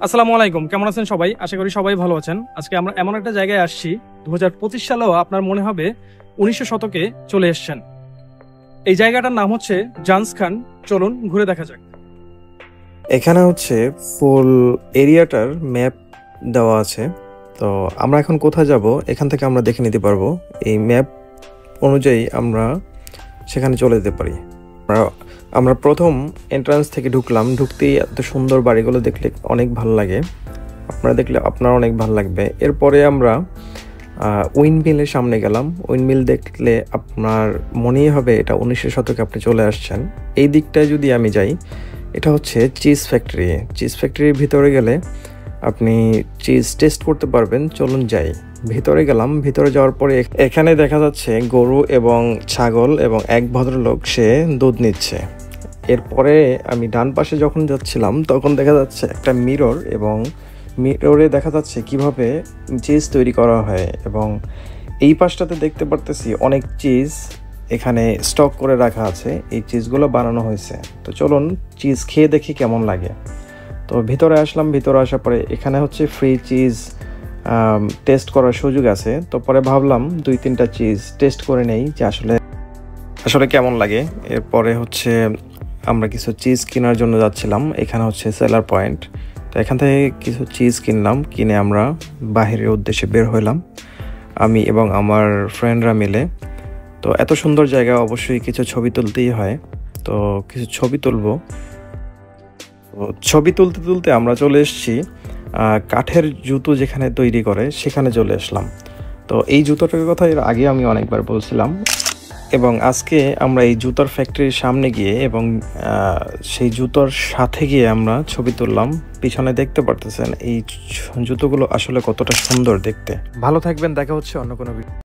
আসসালামু আলাইকুম, কেমন আছেন সবাই? আশা করি সবাই ভালো আছেন। আজকে আমরা এমন একটা জায়গায় আসছি, 2025 সালেও আপনার মনে হবে 1900 শতকে চলে এসেছেন। এই জায়গাটার নাম হচ্ছে জান্স খান। চলুন ঘুরে দেখা যাক। এখানে হচ্ছে ফুল এরিয়াটার ম্যাপ দেওয়া আছে। তো আমরা এখন কোথায় যাব এখান থেকে আমরা দেখে নিতে পারবো। এই ম্যাপ অনুযায়ী আমরা সেখানে চলে যেতে পারি। আমরা প্রথম এন্ট্রান্স থেকে ঢুকতেই এত সুন্দর বাড়িগুলো দেখলে অনেক ভালো লাগে। আপনারা দেখলে আপনার অনেক ভালো লাগবে। এরপরে আমরা উইন্ডমিলের সামনে গেলাম। উইন্ডমিল দেখলে আপনার মনেই হবে এটা 1900 শতকে আপনি চলে আসছেন। এই দিকটায় যদি আমি যাই, এটা হচ্ছে চিজ ফ্যাক্টরি। চিজ ফ্যাক্টরির ভিতরে গেলে আপনি চিজ টেস্ট করতে পারবেন। চলুন যাই। ভিতরে গেলাম। ভিতরে যাওয়ার পরে এখানে দেখা যাচ্ছে গরু এবং ছাগল এবং এক ভদ্রলোক সে দুধ নিচ্ছে। এরপরে আমি ডান পাশে যখন যাচ্ছিলাম তখন দেখা যাচ্ছে একটা মিরর, এবং মিররে দেখা যাচ্ছে কিভাবে চিজ তৈরি করা হয়। এবং এই পাশটাতে দেখতে পারতেছি অনেক চিজ এখানে স্টক করে রাখা আছে। এই চিজগুলো বানানো হয়েছে। তো চলুন চিজ খেয়ে দেখি কেমন লাগে। তো ভিতরে আসলাম। ভিতরে আসার পরে এখানে হচ্ছে ফ্রি চিজ টেস্ট করার সুযোগ আছে। তো পরে ভাবলাম 2-3টা চিজ টেস্ট করে নেই যে আসলে কেমন লাগে। এরপরে হচ্ছে আমরা কিছু চিজ কেনার জন্য যাচ্ছিলাম। এখানে হচ্ছে সেলার পয়েন্ট। তো এখান থেকে কিছু চিজ কিনলাম। কিনে আমরা বাহিরের উদ্দেশ্যে বের হইলাম, আমি এবং আমার ফ্রেন্ডরা মিলে। তো এত সুন্দর জায়গা, অবশ্যই কিছু ছবি তুলতেই হয়। তো কিছু ছবি তুলবো। ছবি তুলতে তুলতে আমরা চলে এসেছি কাঠের জুতো যেখানে তৈরি করে সেখানে চলে আসলাম। তো এই জুতোটার কথা এর আগে আমি অনেকবার বলছিলাম, এবং আজকে আমরা এই জুতোর ফ্যাক্টরির সামনে গিয়ে এবং সেই জুতোর সাথে গিয়ে আমরা ছবি তুললাম। পিছনে দেখতে পারতেছেন এই জুতোগুলো আসলে কতটা সুন্দর দেখতে। ভালো থাকবেন, দেখা হচ্ছে অন্য কোনো ভিডিও।